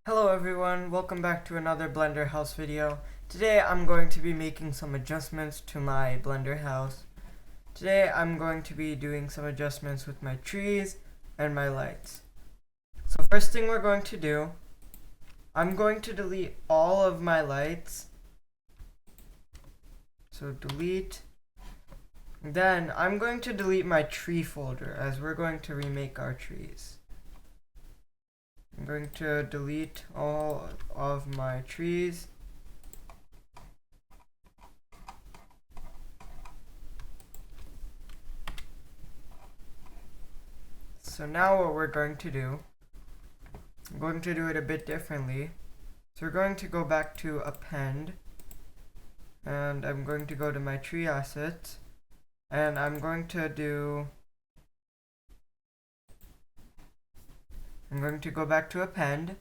Hello everyone, welcome back to another Blender House video. Today I'm going to be making some adjustments to my Blender house. Today I'm going to be doing some adjustments with my trees and my lights. So first thing we're going to do, I'm going to delete all of my lights. So delete. Then I'm going to delete my tree folder as we're going to remake our trees. I'm going to delete all of my trees. So now what we're going to do, I'm going to do it a bit differently. So we're going to go back to append, and I'm going to go to my tree assets, and I'm going to go back to append,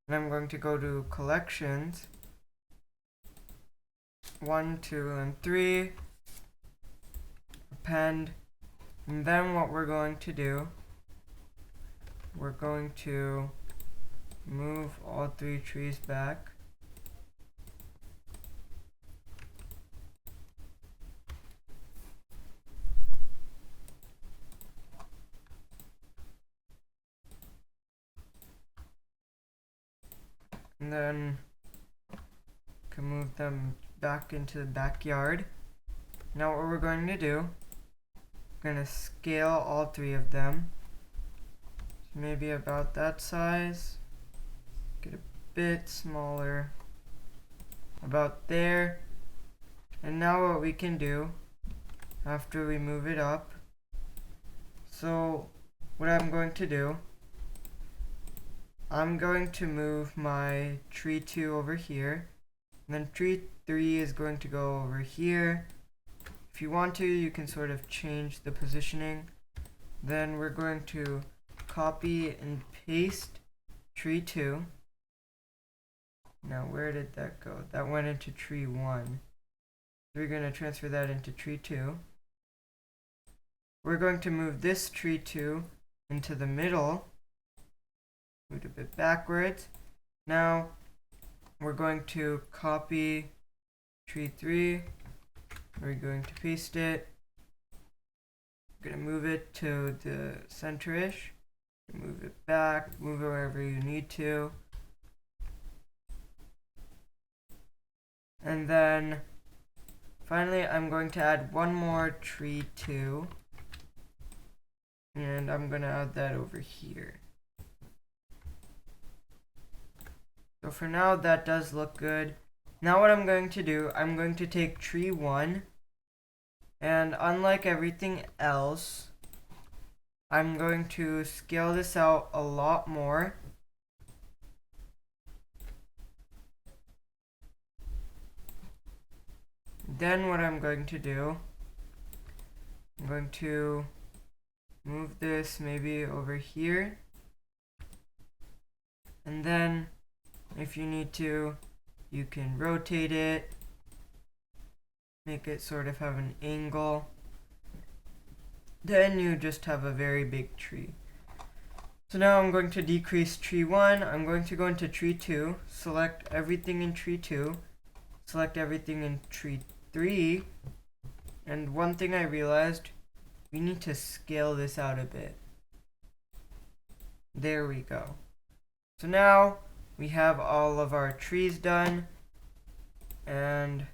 and I'm going to go to collections, 1, 2, and 3, append, and then what we're going to do, we're going to move all 3 trees back. And then can move them back into the backyard. Now what we're going to do, we're going to scale all 3 of them. So maybe about that size. Get a bit smaller. About there. And now what we can do, after we move it up, so what I'm going to do, I'm going to move my tree 2 over here, and then tree 3 is going to go over here. If you want to, you can sort of change the positioning. Then we're going to copy and paste tree 2. Now where did that go? That went into tree 1. We're going to transfer that into tree 2. We're going to move this tree 2 into the middle. Move it a bit backwards. Now we're going to copy tree 3. We're going to paste it. We're going to move it to the center-ish. Move it back, move it wherever you need to. And then finally I'm going to add one more tree 2. And I'm going to add that over here. So for now that does look good. Now what I'm going to do, I'm going to take tree 1, and unlike everything else, I'm going to scale this out a lot more. Then what I'm going to do, I'm going to move this maybe over here. And then if you need to, you can rotate it, make it sort of have an angle. Then you just have a very big tree. So now I'm going to decrease tree 1. I'm going to go into tree 2, select everything in tree 2, select everything in tree 3. And one thing I realized, we need to scale this out a bit. There we go. So now we have all of our trees done, and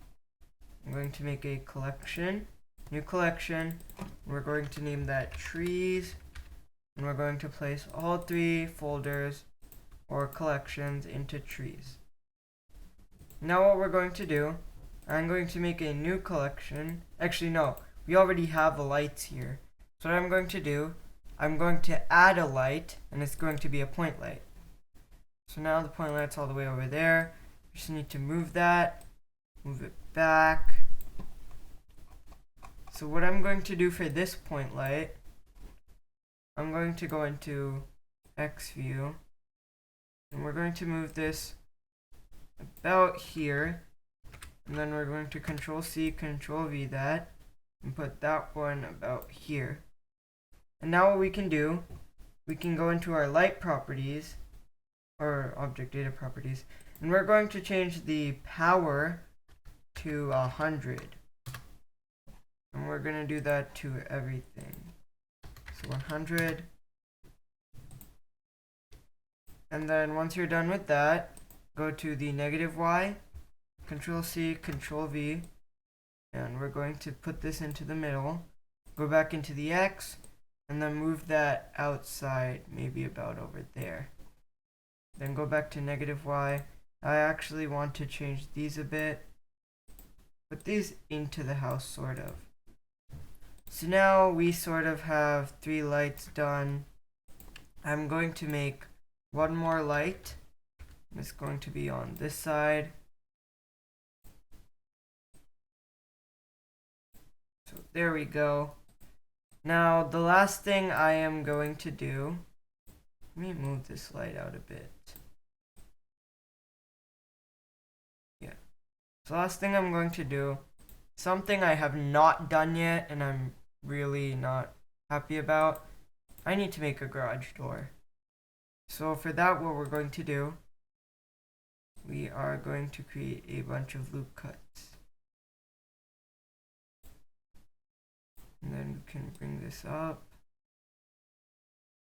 I'm going to make a collection, new collection. We're going to name that trees, and we're going to place all 3 folders or collections into trees. Now what we're going to do, I'm going to make a new collection. Actually no, we already have the lights here. So what I'm going to do, I'm going to add a light, and it's going to be a point light. So now the point light's all the way over there. Just need to move that, move it back. So what I'm going to do for this point light, I'm going to go into X view, and we're going to move this about here, and then we're going to Control C, Control V that, and put that one about here. And now what we can do, we can go into our light properties, or object data properties, and we're going to change the power to 100. And we're going to do that to everything. So 100. And then once you're done with that, go to the -y, Control C, Control V, and we're going to put this into the middle. Go back into the X, and then move that outside, maybe about over there. Then go back to -y. I actually want to change these a bit. Put these into the house, sort of. So now we sort of have 3 lights done. I'm going to make one more light. It's going to be on this side. So there we go. Now the last thing I am going to do, let me move this light out a bit. Yeah. So last thing I'm going to do, something I have not done yet and I'm really not happy about, I need to make a garage door. So for that, what we're going to do, we are going to create a bunch of loop cuts. And then we can bring this up.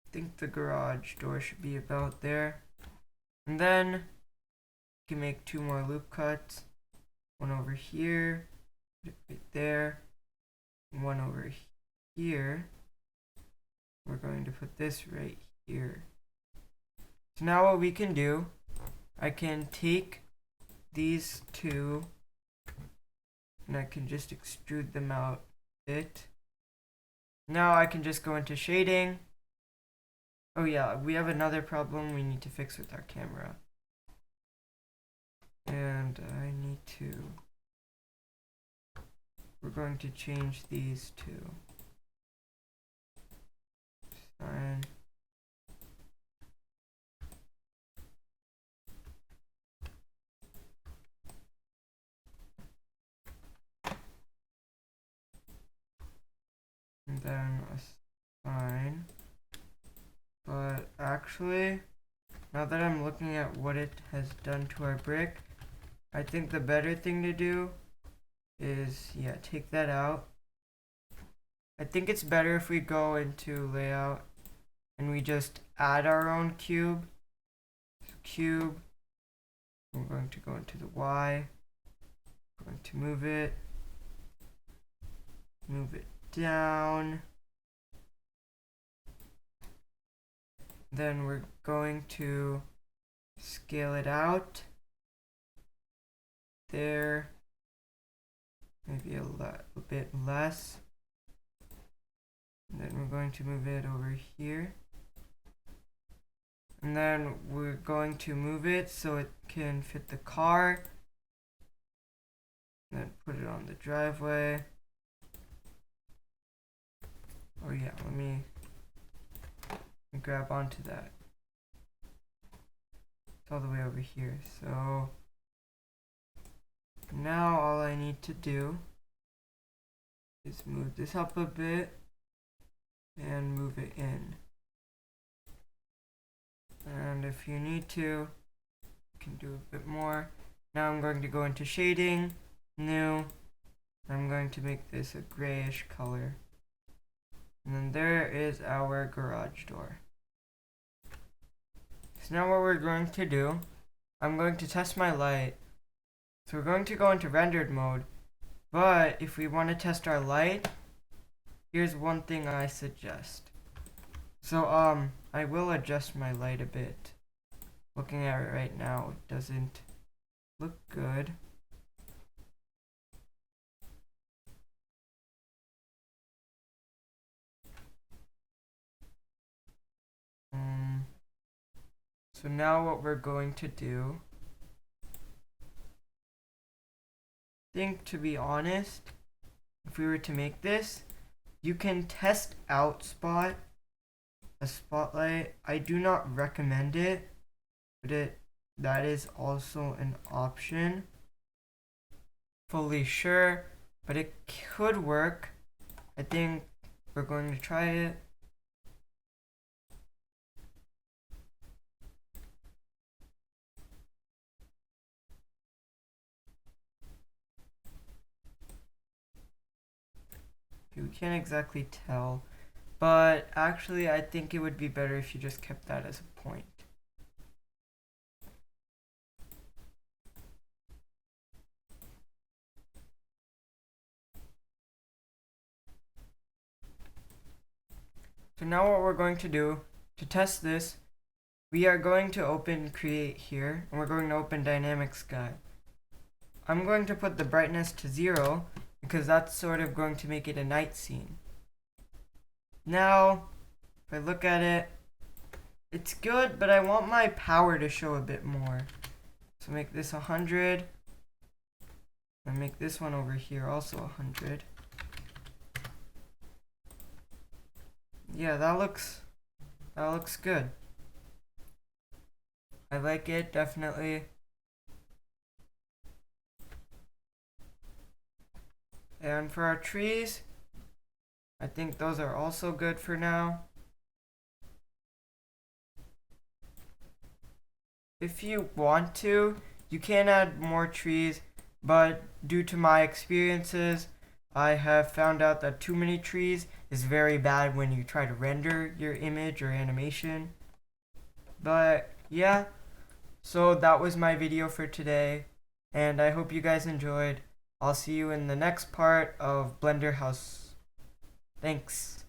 I think the garage door should be about there. And then we can make 2 more loop cuts. One over here, right there, and one over here. We're going to put this right here. So now what we can do, I can take these 2 and I can just extrude them out a bit. Now I can just go into shading. Oh yeah, we have another problem we need to fix with our camera. And I need to, we're going to change these 2. Sign. And then assign. But actually, now that I'm looking at what it has done to our brick, I think the better thing to do is, yeah, take that out. I think it's better if we go into layout and we just add our own cube. So cube, we're going to go into the Y, going to move it down. Then we're going to scale it out there, maybe a bit less. And then we're going to move it over here. And then we're going to move it so it can fit the car. And then put it on the driveway. Oh yeah, let me grab onto that. It's all the way over here. So now all I need to do is move this up a bit and move it in. And if you need to, you can do a bit more. Now I'm going to go into shading, new. I'm going to make this a grayish color. And then there is our garage door. So now what we're going to do, I'm going to test my light. So we're going to go into rendered mode. But if we want to test our light, here's one thing I suggest. So I will adjust my light a bit. Looking at it right now, it doesn't look good. So now what we're going to do, I think, to be honest, if we were to make this, you can test out a spotlight. I do not recommend it, but that is also an option. Fully sure, but it could work. I think we're going to try it. can't exactly tell. But actually, I think it would be better if you just kept that as a point. So now what we're going to do to test this, we are going to open create here, and we're going to open dynamic sky. I'm going to put the brightness to 0 because that's sort of going to make it a night scene. Now, if I look at it, it's good, but I want my power to show a bit more. So make this 100, and make this one over here also 100. Yeah, that looks good. I like it, definitely. And for our trees, I think those are also good for now. If you want to, you can add more trees, but due to my experiences, I have found out that too many trees is very bad when you try to render your image or animation. But yeah, so that was my video for today, and I hope you guys enjoyed. I'll see you in the next part of Blender House. Thanks.